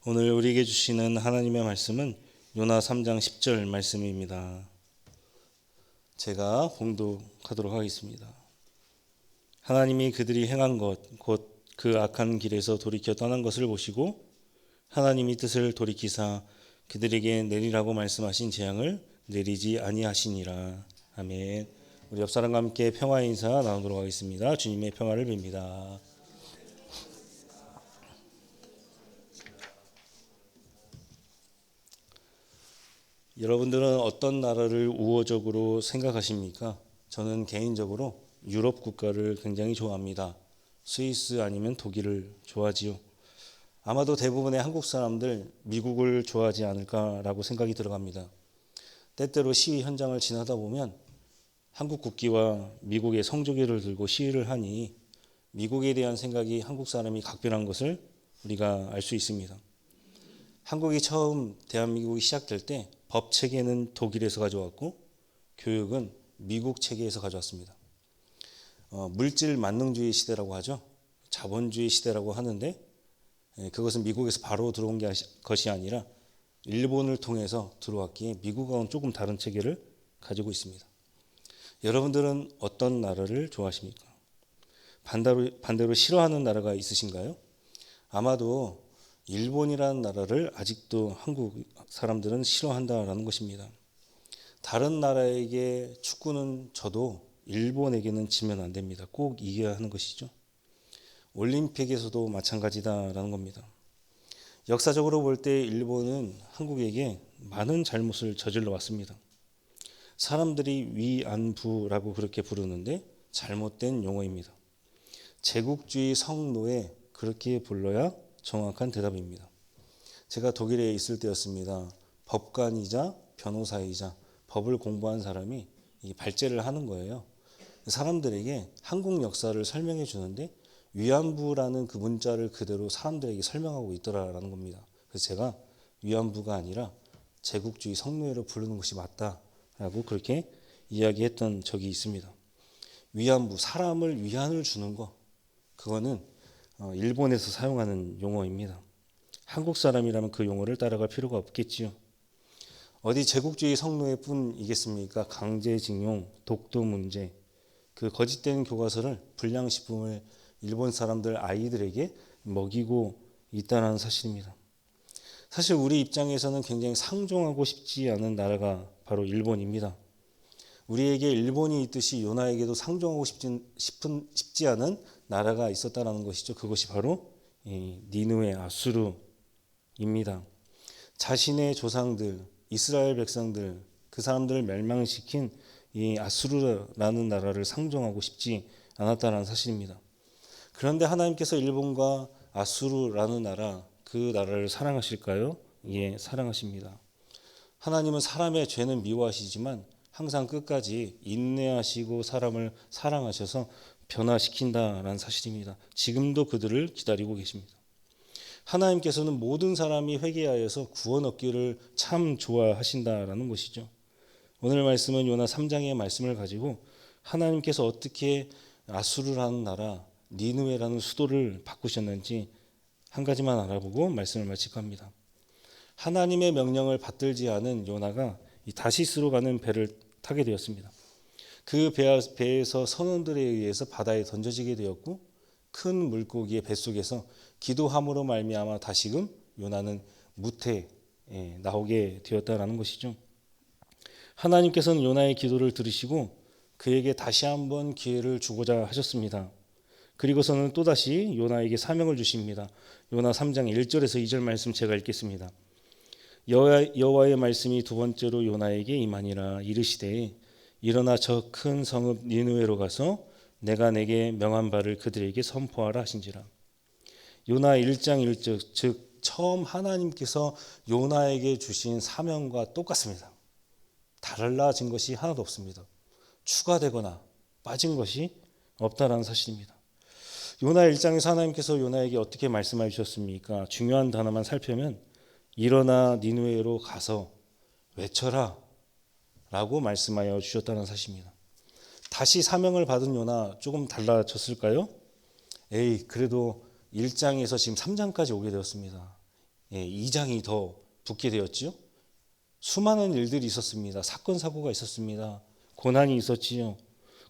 오늘 우리에게 주시는 하나님의 말씀은 요나 3장 10절 말씀입니다. 제가 봉독하도록 하겠습니다. 하나님이 그들이 행한 것 곧 그 악한 길에서 돌이켜 떠난 것을 보시고 하나님이 뜻을 돌이키사 그들에게 내리라고 말씀하신 재앙을 내리지 아니하시니라. 아멘. 우리 옆 사람과 함께 평화의 인사 나누도록 하겠습니다. 주님의 평화를 빕니다. 여러분들은 어떤 나라를 우호적으로 생각하십니까? 저는 개인적으로 유럽 국가를 굉장히 좋아합니다. 스위스 아니면 독일을 좋아하지요. 아마도 대부분의 한국 사람들 미국을 좋아하지 않을까라고 생각이 들어갑니다. 때때로 시위 현장을 지나다 보면 한국 국기와 미국의 성조기를 들고 시위를 하니 미국에 대한 생각이 한국 사람이 각별한 것을 우리가 알 수 있습니다. 한국이 처음 대한민국이 시작될 때 법 체계는 독일에서 가져왔고 교육은 미국 체계에서 가져왔습니다. 물질 만능주의 시대라고 하죠. 자본주의 시대라고 하는데 그것은 미국에서 바로 들어온 것이 아니라 일본을 통해서 들어왔기에 미국과는 조금 다른 체계를 가지고 있습니다. 여러분들은 어떤 나라를 좋아하십니까? 반대로 싫어하는 나라가 있으신가요? 아마도 일본이라는 나라를 아직도 한국 사람들은 싫어한다라는 것입니다. 다른 나라에게 축구는 져도 일본에게는 지면 안 됩니다. 꼭 이겨야 하는 것이죠. 올림픽에서도 마찬가지다라는 겁니다. 역사적으로 볼 때 일본은 한국에게 많은 잘못을 저질러 왔습니다. 사람들이 위안부라고 그렇게 부르는데 잘못된 용어입니다. 제국주의 성노예 그렇게 불러야 정확한 대답입니다. 제가 독일에 있을 때였습니다. 법관이자 변호사이자 법을 공부한 사람이 이 발제를 하는 거예요. 사람들에게 한국 역사를 설명해 주는데 위안부라는 그 문자를 그대로 사람들에게 설명하고 있더라라는 겁니다. 그래서 제가 위안부가 아니라 제국주의 성노예로 부르는 것이 맞다라고 그렇게 이야기했던 적이 있습니다. 위안부, 사람을 위안을 주는 거, 그거는 일본에서 사용하는 용어입니다. 한국 사람이라면 그 용어를 따라갈 필요가 없겠지요. 어디 제국주의 성노예뿐이겠습니까? 강제징용, 독도 문제, 그 거짓된 교과서를 불량식품을 일본 사람들 아이들에게 먹이고 있다는 사실입니다. 사실 우리 입장에서는 굉장히 상종하고 싶지 않은 나라가 바로 일본입니다. 우리에게 일본이 있듯이 요나에게도 상종하고 싶지 않은 나라가 있었다는 것이죠. 그것이 바로 니느웨 아수르입니다. 자신의 조상들, 이스라엘 백성들, 그 사람들을 멸망시킨 이 아수르라는 나라를 상종하고 싶지 않았다는 사실입니다. 그런데 하나님께서 일본과 아수르라는 나라, 그 나라를 사랑하실까요? 예, 사랑하십니다. 하나님은 사람의 죄는 미워하시지만 항상 끝까지 인내하시고 사람을 사랑하셔서 변화시킨다라는 사실입니다. 지금도 그들을 기다리고 계십니다. 하나님께서는 모든 사람이 회개하여서 구원 얻기를 참 좋아하신다라는 것이죠. 오늘 말씀은 요나 3장의 말씀을 가지고 하나님께서 어떻게 아수르라는 나라, 니느웨라는 수도를 바꾸셨는지 한 가지만 알아보고 말씀을 마치고 합니다. 하나님의 명령을 받들지 않은 요나가 다시스로 가는 배를 타게 되었습니다. 그 배에서 선원들에 의해서 바다에 던져지게 되었고 큰 물고기의 뱃속에서 기도함으로 말미암아 다시금 요나는 무태에 나오게 되었다라는 것이죠. 하나님께서는 요나의 기도를 들으시고 그에게 다시 한번 기회를 주고자 하셨습니다. 그리고서는 또다시 요나에게 사명을 주십니다. 요나 3장 1절에서 2절 말씀 제가 읽겠습니다. 여호와의 말씀이 두 번째로 요나에게 임하니라. 이르시되 일어나 저 큰 성읍 니느웨로 가서 내가 내게 명한 바를 그들에게 선포하라 하신지라. 요나 1장 1절, 즉 처음 하나님께서 요나에게 주신 사명과 똑같습니다. 달라진 것이 하나도 없습니다. 추가되거나 빠진 것이 없다라는 사실입니다. 요나 1장에서 하나님께서 요나에게 어떻게 말씀해 주셨습니까? 중요한 단어만 살펴면 일어나 니느웨로 가서 외쳐라 라고 말씀하여 주셨다는 사실입니다. 다시 사명을 받은 요나 조금 달라졌을까요? 그래도 1장에서 지금 3장까지 오게 되었습니다. 이장이 더 붙게 되었지요. 수많은 일들이 있었습니다. 사건 사고가 있었습니다. 고난이 있었지요.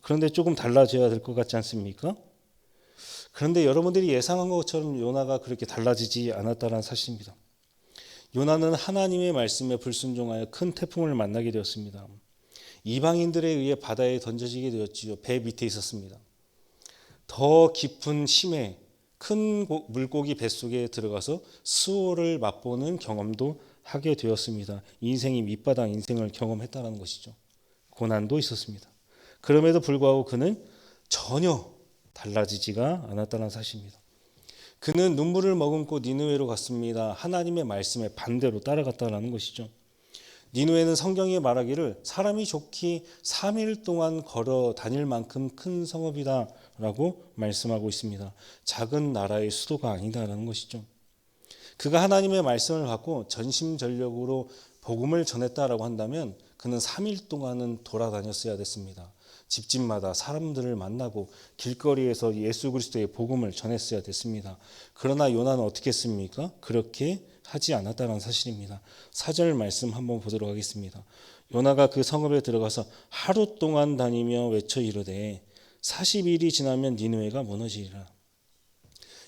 그런데 조금 달라져야 될 것 같지 않습니까? 그런데 여러분들이 예상한 것처럼 요나가 그렇게 달라지지 않았다는 사실입니다. 요나는 하나님의 말씀에 불순종하여 큰 태풍을 만나게 되었습니다. 이방인들에 의해 바다에 던져지게 되었지요. 배 밑에 있었습니다. 더 깊은 심해 큰 물고기 뱃속에 들어가서 수호를 맛보는 경험도 하게 되었습니다. 인생이 밑바닥 인생을 경험했다는 것이죠. 고난도 있었습니다. 그럼에도 불구하고 그는 전혀 달라지지가 않았다는 사실입니다. 그는 눈물을 머금고 니느웨로 갔습니다. 하나님의 말씀에 반대로 따라갔다는 것이죠. 니느웨는 성경이 말하기를 사람이 좋기 3일 동안 걸어 다닐 만큼 큰 성읍이다 라고 말씀하고 있습니다. 작은 나라의 수도가 아니다라는 것이죠. 그가 하나님의 말씀을 받고 전심전력으로 복음을 전했다라고 한다면 그는 3일 동안은 돌아다녔어야 됐습니다. 집집마다 사람들을 만나고 길거리에서 예수 그리스도의 복음을 전했어야 됐습니다. 그러나 요나는 어떻게 했습니까? 그렇게 하지 않았다는 사실입니다. 4절 말씀 한번 보도록 하겠습니다. 요나가 그 성읍에 들어가서 하루 동안 다니며 외쳐 이르되 40일이 지나면 니느웨가 무너지리라.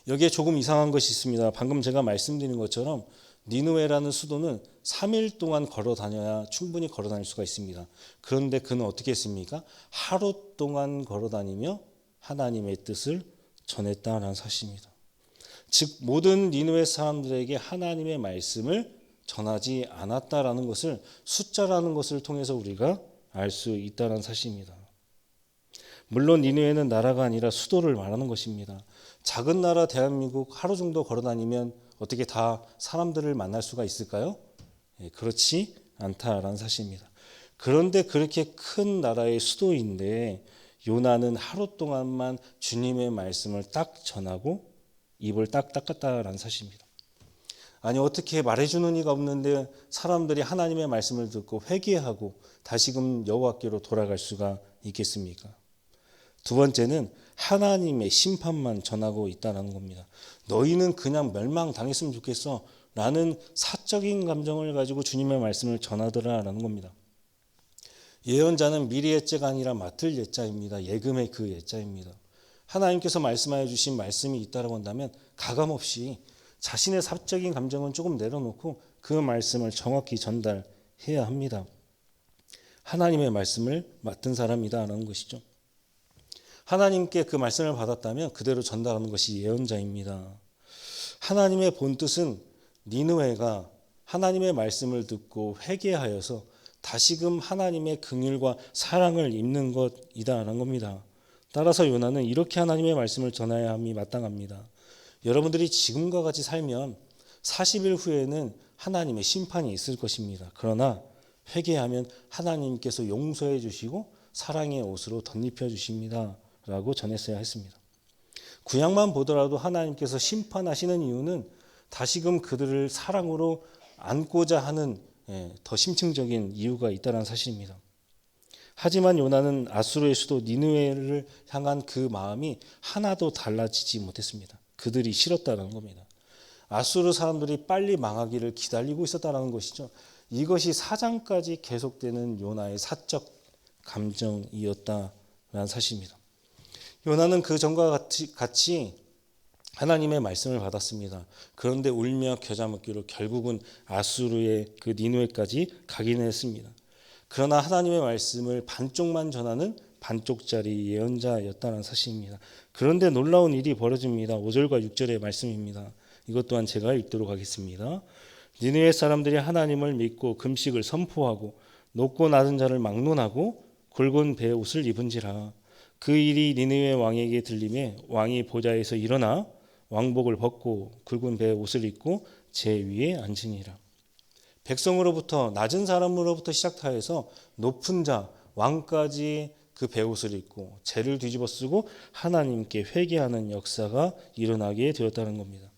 여기에 조금 이상한 것이 있습니다. 방금 제가 말씀드린 것처럼 니느웨라는 수도는 3일 동안 걸어 다녀야 충분히 걸어 다닐 수가 있습니다. 그런데 그는 어떻게 했습니까? 하루 동안 걸어 다니며 하나님의 뜻을 전했다는 사실입니다. 즉 모든 니느웨 사람들에게 하나님의 말씀을 전하지 않았다라는 것을 숫자라는 것을 통해서 우리가 알 수 있다는 사실입니다. 물론 니느웨는 나라가 아니라 수도를 말하는 것입니다. 작은 나라 대한민국 하루 정도 걸어 다니면 어떻게 다 사람들을 만날 수가 있을까요? 그렇지 않다라는 사실입니다. 그런데 그렇게 큰 나라의 수도인데 요나는 하루 동안만 주님의 말씀을 딱 전하고 입을 딱 닦았다라는 사실입니다. 아니 어떻게 말해주는 이가 없는데 사람들이 하나님의 말씀을 듣고 회개하고 다시금 여호와께로 돌아갈 수가 있겠습니까? 두 번째는 하나님의 심판만 전하고 있다는 겁니다. 너희는 그냥 멸망당했으면 좋겠어 라는 사적인 감정을 가지고 주님의 말씀을 전하더라라는 겁니다. 예언자는 미리 예자가 아니라 맡을 예자입니다. 예금의 그 예자입니다. 하나님께서 말씀하여 주신 말씀이 있다고 한다면 가감없이 자신의 사적인 감정은 조금 내려놓고 그 말씀을 정확히 전달해야 합니다. 하나님의 말씀을 맡은 사람이다라는 것이죠. 하나님께 그 말씀을 받았다면 그대로 전달하는 것이 예언자입니다. 하나님의 본뜻은 니느웨가 하나님의 말씀을 듣고 회개하여서 다시금 하나님의 긍휼과 사랑을 입는 것이다라는 겁니다. 따라서 요나는 이렇게 하나님의 말씀을 전해야 함이 마땅합니다. 여러분들이 지금과 같이 살면 40일 후에는 하나님의 심판이 있을 것입니다. 그러나 회개하면 하나님께서 용서해 주시고 사랑의 옷으로 덧입혀 주십니다. 라고 전했어야 했습니다. 구약만 보더라도 하나님께서 심판하시는 이유는 다시금 그들을 사랑으로 안고자 하는 더 심층적인 이유가 있다는 사실입니다. 하지만 요나는 아수르의 수도 니느웨를 향한 그 마음이 하나도 달라지지 못했습니다. 그들이 싫었다는 겁니다. 아수르 사람들이 빨리 망하기를 기다리고 있었다는 것이죠. 이것이 4장까지 계속되는 요나의 사적 감정이었다는 사실입니다. 요나는 그 전과 같이 하나님의 말씀을 받았습니다. 그런데 울며 겨자 먹기로 결국은 아수르의 그 니느웨까지 가기는 했습니다. 그러나 하나님의 말씀을 반쪽만 전하는 반쪽짜리 예언자였다는 사실입니다. 그런데 놀라운 일이 벌어집니다. 5절과 6절의 말씀입니다. 이것 또한 제가 읽도록 하겠습니다. 니느웨 사람들이 하나님을 믿고 금식을 선포하고 높고 낮은 자를 막론하고 굵은 베옷을 입은지라. 그 일이 니느웨 왕에게 들림에 왕이 보좌에서 일어나 왕복을 벗고 굵은 베옷을 입고 제 위에 앉으니라. 백성으로부터 낮은 사람으로부터 시작하여서 높은 자 왕까지 그 베옷을 입고 죄를 뒤집어 쓰고 하나님께 회개하는 역사가 일어나게 되었다는 겁니다.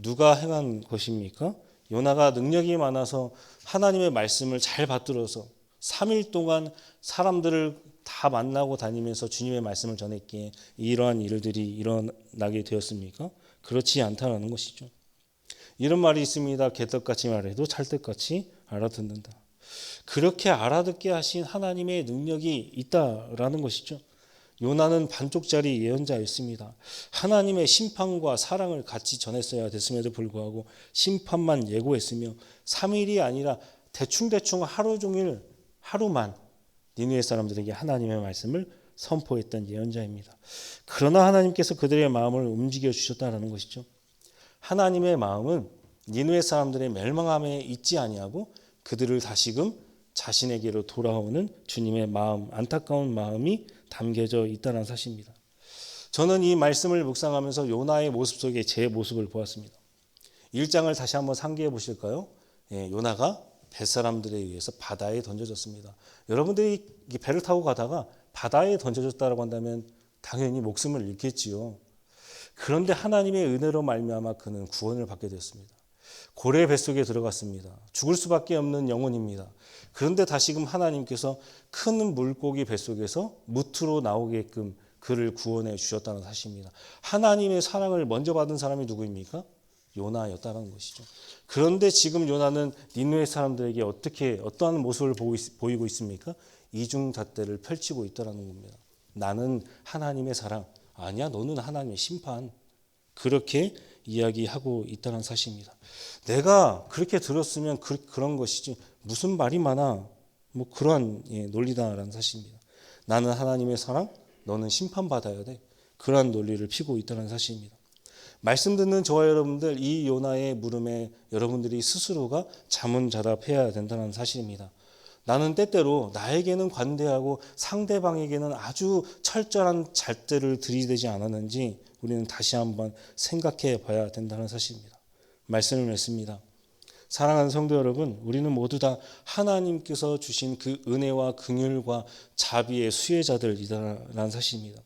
누가 행한 것입니까? 요나가 능력이 많아서 하나님의 말씀을 잘 받들어서 3일 동안 사람들을 다 만나고 다니면서 주님의 말씀을 전했기에 이러한 일들이 일어나게 되었습니까? 그렇지 않다는 것이죠. 이런 말이 있습니다. 개떡같이 말해도 찰떡같이 알아듣는다. 그렇게 알아듣게 하신 하나님의 능력이 있다라는 것이죠. 요나는 반쪽짜리 예언자였습니다. 하나님의 심판과 사랑을 같이 전했어야 됐음에도 불구하고 심판만 예고했으며 3일이 아니라 대충 하루 종일 하루만 니느웨 사람들에게 하나님의 말씀을 선포했던 예언자입니다. 그러나 하나님께서 그들의 마음을 움직여 주셨다는 것이죠. 하나님의 마음은 니느웨 사람들의 멸망함에 있지 아니하고 그들을 다시금 자신에게로 돌아오는 주님의 마음, 안타까운 마음이 담겨져 있다는 사실입니다. 저는 이 말씀을 묵상하면서 요나의 모습 속에 제 모습을 보았습니다. 1장을 다시 한번 상기해 보실까요? 요나가 뱃사람들에 의해서 바다에 던져졌습니다. 여러분들이 배를 타고 가다가 바다에 던져졌다고 한다면 당연히 목숨을 잃겠지요. 그런데 하나님의 은혜로 말미암아 그는 구원을 받게 되었습니다. 고래 뱃속에 들어갔습니다. 죽을 수밖에 없는 영혼입니다. 그런데 다시금 하나님께서 큰 물고기 뱃속에서 무트로 나오게끔 그를 구원해 주셨다는 사실입니다. 하나님의 사랑을 먼저 받은 사람이 누구입니까? 요나였다는 것이죠. 그런데 지금 요나는 니느웨 사람들에게 어떠한 모습을 보이고 있습니까? 이중잣대를 펼치고 있다는 겁니다. 나는 하나님의 사랑, 아니야 너는 하나님의 심판. 그렇게 이야기하고 있다는 사실입니다. 내가 그렇게 들었으면 그런 것이지 무슨 말이 많아, 그러한 논리다라는 사실입니다. 나는 하나님의 사랑, 너는 심판받아야 돼. 그러한 논리를 피고 있다는 사실입니다. 말씀 듣는 저와 여러분들, 이 요나의 물음에 여러분들이 스스로가 자문자답해야 된다는 사실입니다. 나는 때때로 나에게는 관대하고 상대방에게는 아주 철저한 잣대를 들이대지 않았는지 우리는 다시 한번 생각해 봐야 된다는 사실입니다. 말씀을 맺습니다. 사랑하는 성도 여러분, 우리는 모두 다 하나님께서 주신 그 은혜와 긍휼과 자비의 수혜자들이라는 사실입니다.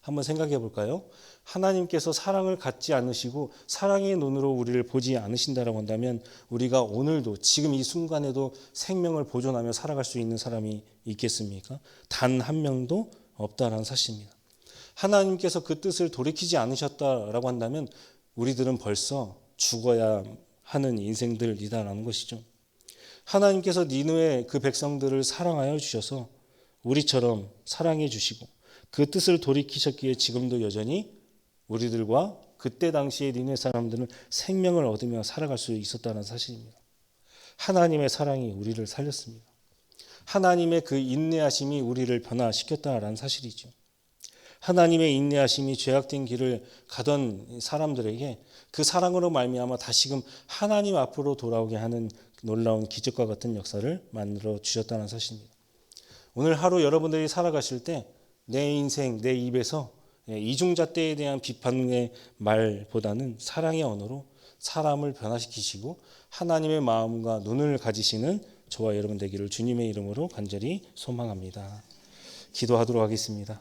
한번 생각해 볼까요? 하나님께서 사랑을 갖지 않으시고 사랑의 눈으로 우리를 보지 않으신다라고 한다면 우리가 오늘도 지금 이 순간에도 생명을 보존하며 살아갈 수 있는 사람이 있겠습니까? 단 한 명도 없다라는 사실입니다. 하나님께서 그 뜻을 돌이키지 않으셨다라고 한다면 우리들은 벌써 죽어야 하는 인생들이다라는 것이죠. 하나님께서 니느웨 그 백성들을 사랑하여 주셔서 우리처럼 사랑해 주시고 그 뜻을 돌이키셨기에 지금도 여전히 우리들과 그때 당시에 니느웨 사람들은 생명을 얻으며 살아갈 수 있었다는 사실입니다. 하나님의 사랑이 우리를 살렸습니다. 하나님의 그 인내하심이 우리를 변화시켰다라는 사실이죠. 하나님의 인내하심이 죄악된 길을 가던 사람들에게 그 사랑으로 말미암아 다시금 하나님 앞으로 돌아오게 하는 놀라운 기적과 같은 역사를 만들어 주셨다는 사실입니다. 오늘 하루 여러분들이 살아가실 때 내 인생, 내 입에서 이중잣대에 대한 비판의 말보다는 사랑의 언어로 사람을 변화시키시고 하나님의 마음과 눈을 가지시는 저와 여러분 되기를 주님의 이름으로 간절히 소망합니다. 기도하도록 하겠습니다.